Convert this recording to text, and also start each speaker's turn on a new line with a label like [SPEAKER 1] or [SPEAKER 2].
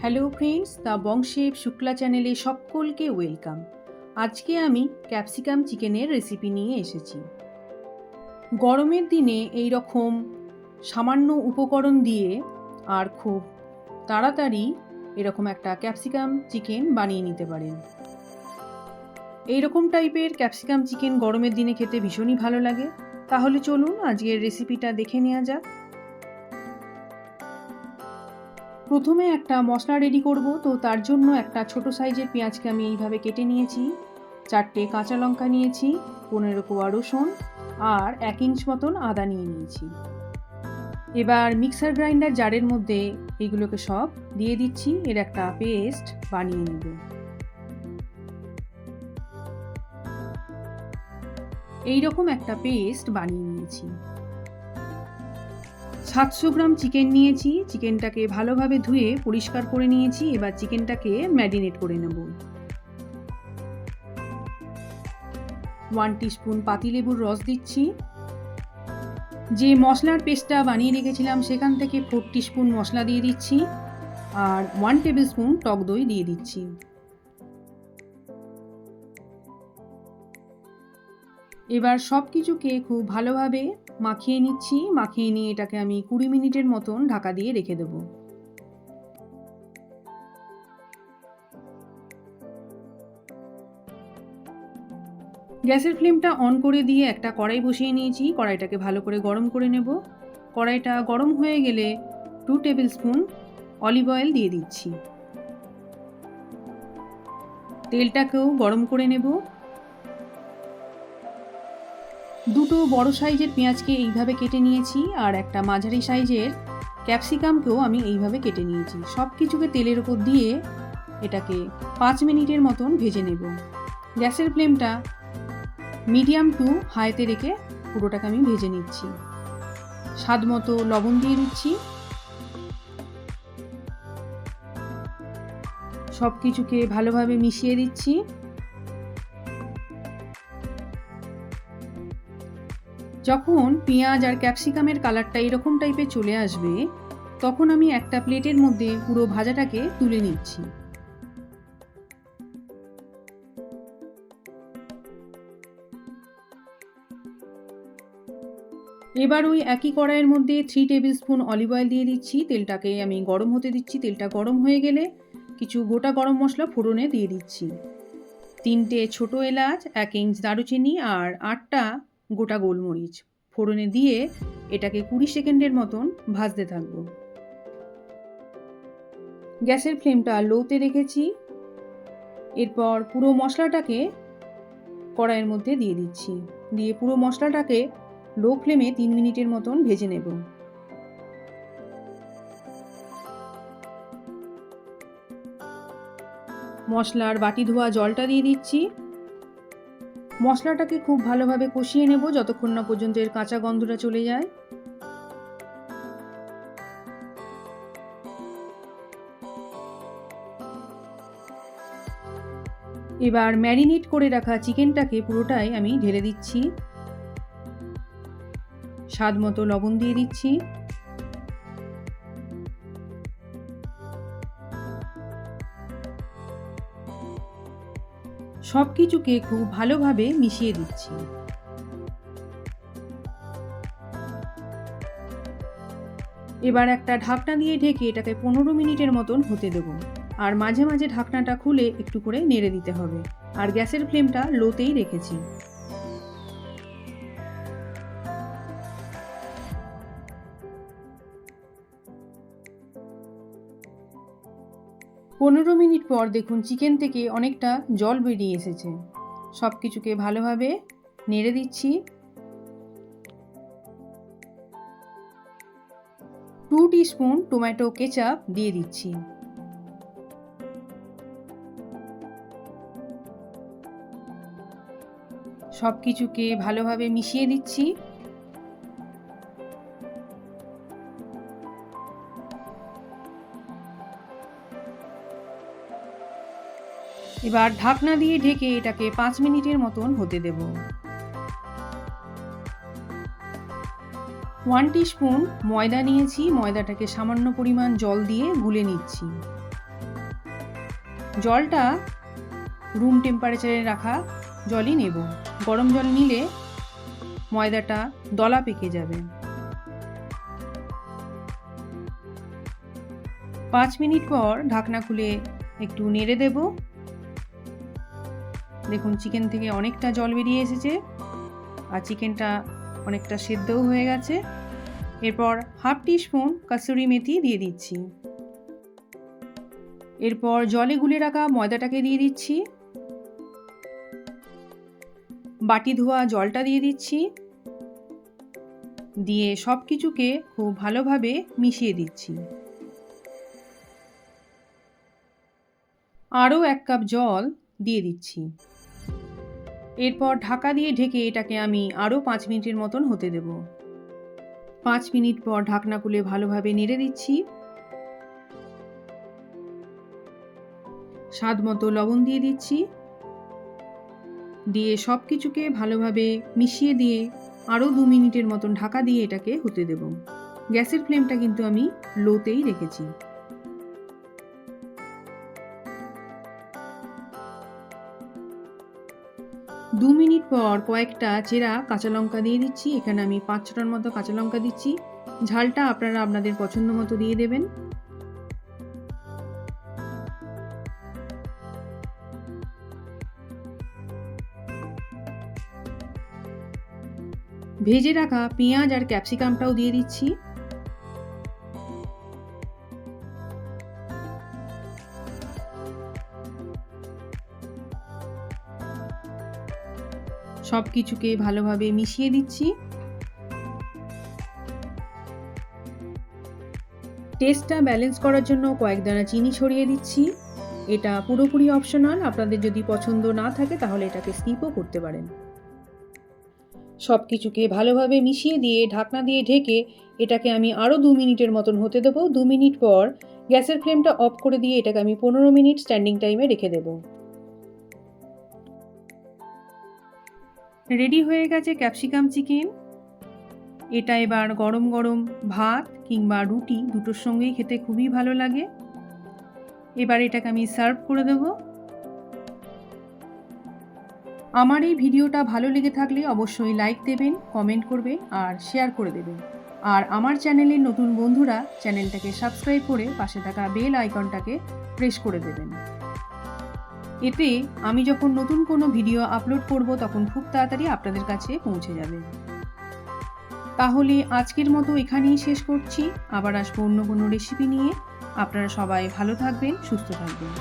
[SPEAKER 1] Hello friends, the বংশেব Shukla চ্যানেলে সকলকে welcome. আজকে আমি ক্যাপসিকাম চিকেনের রেসিপি নিয়ে এসেছি। গরমের দিনে এই রকম সামান্য উপকরণ দিয়ে আর খুব তাড়াতাড়ি এরকম একটা ক্যাপসিকাম চিকেন বানিয়ে নিতে পারেন। এই রকম টাইপের ক্যাপসিকাম চিকেন গরমের দিনে খেতে ভীষণই ভালো লাগে। তাহলে চলুন আজকের রেসিপিটা দেখে নেওয়া যাক। প্রথমে একটা মশলা রেডি করব, তো তার জন্য একটা ছোট সাইজের পেঁয়াজকে আমি এইভাবে কেটে নিয়েছি, 4টে কাঁচা লঙ্কা নিয়েছি, 15 কোয়া রসুন আর 1 ইঞ্চ মতন আদা নিয়ে নিয়েছি। এবার মিক্সার গ্রাইন্ডার জারের মধ্যে এইগুলোকে সব দিয়ে দিচ্ছি, এর একটা পেস্ট বানিয়ে নেব। এইরকম একটা পেস্ট বানিয়ে নিয়েছি। 700 গ্রাম চিকেন নিয়েছি, চিকেনটাকে ভালোভাবে ধুয়ে পরিষ্কার করে নিয়েছি। এবার চিকেনটাকে ম্যারিনেট করে নেব। 1 টিস্পুন পাতিলেবুর রস দিচ্ছি। যে মশলার পেস্টটা বানিয়ে রেখেছিলাম সেখান থেকে 4 টিস্পুন মশলা দিয়ে দিচ্ছি আর 1 টেবিল স্পুন টক দই দিয়ে দিচ্ছি। এবার সব কিছুকে খুব ভালোভাবে মাখিয়ে নিচ্ছি। মাখিয়ে নিয়ে এটাকে আমি 20 মিনিটের মতন ঢাকা দিয়ে রেখে দেবো। গ্যাসের ফ্লেমটা অন করে দিয়ে একটা কড়াই বসিয়ে নিয়েছি। কড়াইটাকে ভালো করে গরম করে নেব। কড়াইটা গরম হয়ে গেলে 2 টেবিল স্পুন অলিভ অয়েল দিয়ে দিচ্ছি। তেলটাকেও গরম করে নেব। দুটো বড় সাইজের পেঁয়াজকে এইভাবে কেটে নিয়েছি আর একটা মাঝারি সাইজের ক্যাপসিকামকেও আমি এইভাবে কেটে নিয়েছি। সব কিছুকে তেলের উপর দিয়ে এটাকে 5 মিনিটের মতন ভেজে নেব। গ্যাসের ফ্লেমটা মিডিয়াম টু হাইতে রেখে পুরোটাকে আমি ভেজে নিচ্ছি। স্বাদ মতো লবণ দিয়ে দিচ্ছি। সব কিছুকে ভালোভাবে মিশিয়ে দিচ্ছি। যখন পেঁয়াজ আর ক্যাপসিকামের কালারটা এরকম টাইপের চলে আসবে, তখন আমি একটা প্লেটের মধ্যে পুরো ভাজাটাকে তুলে নিচ্ছি। এবার ওই একই কড়াইয়ের মধ্যে 3 টেবিল স্পুন অলিভ অয়েল দিয়ে দিচ্ছি। তেলটাকে আমি গরম হতে দিচ্ছি। তেলটা গরম হয়ে গেলে কিছু গোটা গরম মশলা ফোড়নে দিয়ে দিচ্ছি। 3টে ছোট এলাচ, 1 ইঞ্চ দারুচিনি আর 8টা গোটা গোলমরিচ ফোড়নে দিয়ে এটাকে 20 সেকেন্ডের মতন ভাজতে থাকবো। গ্যাসের ফ্লেমটা লোতে রেখেছি। এরপর পুরো মশলাটাকে কড়াইয়ের মধ্যে দিয়ে দিচ্ছি। দিয়ে পুরো মশলাটাকে লো ফ্লেমে 3 মিনিটের মতন ভেজে নেব। মশলার বাটি ধোয়া জলটা দিয়ে দিচ্ছি। মশলাটাকে খুব ভালোভাবে কষিয়ে নেব যতক্ষণ না পর্যন্ত এর কাঁচা গন্ধটা চলে যায়। এবার ম্যারিনেট করে রাখা চিকেনটাকে পুরোটাই আমি ঢেলে দিচ্ছি। স্বাদ মতো লবণ দিয়ে দিচ্ছি। সব কিছুকে খুব ভালোভাবে মিশিয়ে দিচ্ছি। এবার একটা ঢাকনা দিয়ে ঢেকে এটাকে 15 মিনিটের মতন হতে দেব। আর মাঝে মাঝে ঢাকনাটা খুলে একটু করে নেড়ে দিতে হবে। আর গ্যাসের ফ্লেমটা লোতেই রেখেছি। 15 মিনিট পর দেখুন চিকেন থেকে অনেকটা জল বেরিয়ে এসেছে। সব কিছুকে ভালোভাবে নেড়ে দিচ্ছি। 2 টিস্পুন টমেটো কেচাপ দিয়ে দিচ্ছি। সব কিছুকে ভালোভাবে মিশিয়ে দিচ্ছি। এবার ঢাকনা দিয়ে ঢেকে এটাকে 5 মিনিটের মতন হতে দেব। 1 টিস্পুন ময়দা নিয়েছি। ময়দাটাকে সামান্য পরিমাণ জল দিয়ে গুলে নিচ্ছি। জলটা রুম টেম্পারেচারে রাখা জলই নেব। গরম জল নিলে ময়দাটা দলা পেকে যাবে। 5 মিনিট পর ঢাকনা খুলে একটু নেড়ে দেব। দেখুন চিকেন থেকে অনেকটা জল বেরিয়ে এসেছে আর চিকেনটা অনেকটা সেদ্ধও হয়ে গেছে। এরপর 1/2 টিস্পুন কাসুরি মেথি দিয়ে দিচ্ছি। এরপর জলে গুলে রাখা ময়দাটাকে দিয়ে দিচ্ছি। বাটি ধোয়া জলটা দিয়ে দিচ্ছি। দিয়ে সব কিছুকে খুব ভালোভাবে মিশিয়ে দিচ্ছি। আরও 1 কাপ জল দিয়ে দিচ্ছি। এরপর ঢাকা দিয়ে ঢেকে এটাকে আমি আরও 5 মিনিটের মতন হতে দেব। 5 মিনিট পর ঢাকনা খুলে ভালোভাবে নেড়ে দিচ্ছি। স্বাদ মতো লবণ দিয়ে দিচ্ছি। দিয়ে সব কিছুকে ভালোভাবে মিশিয়ে দিয়ে আরও 2 মিনিটের মতন ঢাকা দিয়ে এটাকে হতে দেব। গ্যাসের ফ্লেমটা কিন্তু আমি লোতেই রেখেছি। 2 মিনিট পর কয়েকটা চেরা কাঁচা লঙ্কা দিয়ে দিচ্ছি। এখানে আমি 5-6টার মতো কাঁচা লঙ্কা দিচ্ছি। ঝালটা আপনারা আপনাদের পছন্দ মতো দিয়ে দেবেন। ভেজে রাখা পেঁয়াজ আর ক্যাপসিকামটাও দিয়ে দিচ্ছি। সব কিছুকে ভালোভাবে মিশিয়ে দিচ্ছি। টেস্টটা ব্যালেন্স করার জন্য কয়েক দানা চিনি ছড়িয়ে দিচ্ছি। এটা পুরোপুরি অপশনাল, আপনাদের যদি পছন্দ না থাকে তাহলে এটাকে স্কিপও করতে পারেন। সব কিছুকে ভালোভাবে মিশিয়ে দিয়ে ঢাকনা দিয়ে ঢেকে এটাকে আমি আরও 2 মিনিটের মতন হতে দেবো। 2 মিনিট পর গ্যাসের ফ্লেমটা অফ করে দিয়ে এটাকে আমি 15 মিনিট স্ট্যান্ডিং টাইমে রেখে দেব। রেডি হয়ে গেছে ক্যাপসিকাম চিকেন। এটা এবার গরম গরম ভাত কিংবা রুটি দুটোর সঙ্গেই খেতে খুবই ভালো লাগে। এবার এটাকে আমি সার্ভ করে দেব। আমার এই ভিডিওটা ভালো লেগে থাকলে অবশ্যই লাইক দেবেন, কমেন্ট করবেন আর শেয়ার করে দেবেন। আর আমার চ্যানেলের নতুন বন্ধুরা চ্যানেলটাকে সাবস্ক্রাইব করে পাশে থাকা বেল আইকনটাকে প্রেস করে দেবেন। এতে আমি যখন নতুন কোনো ভিডিও আপলোড করব তখন খুব তাড়াতাড়ি আপনাদের কাছে পৌঁছে যাবে। তাহলে আজকের মতো এখানেই শেষ করছি। আবার আসবো অন্য কোনো রেসিপি নিয়ে। আপনারা সবাই ভালো থাকবেন, সুস্থ থাকবেন।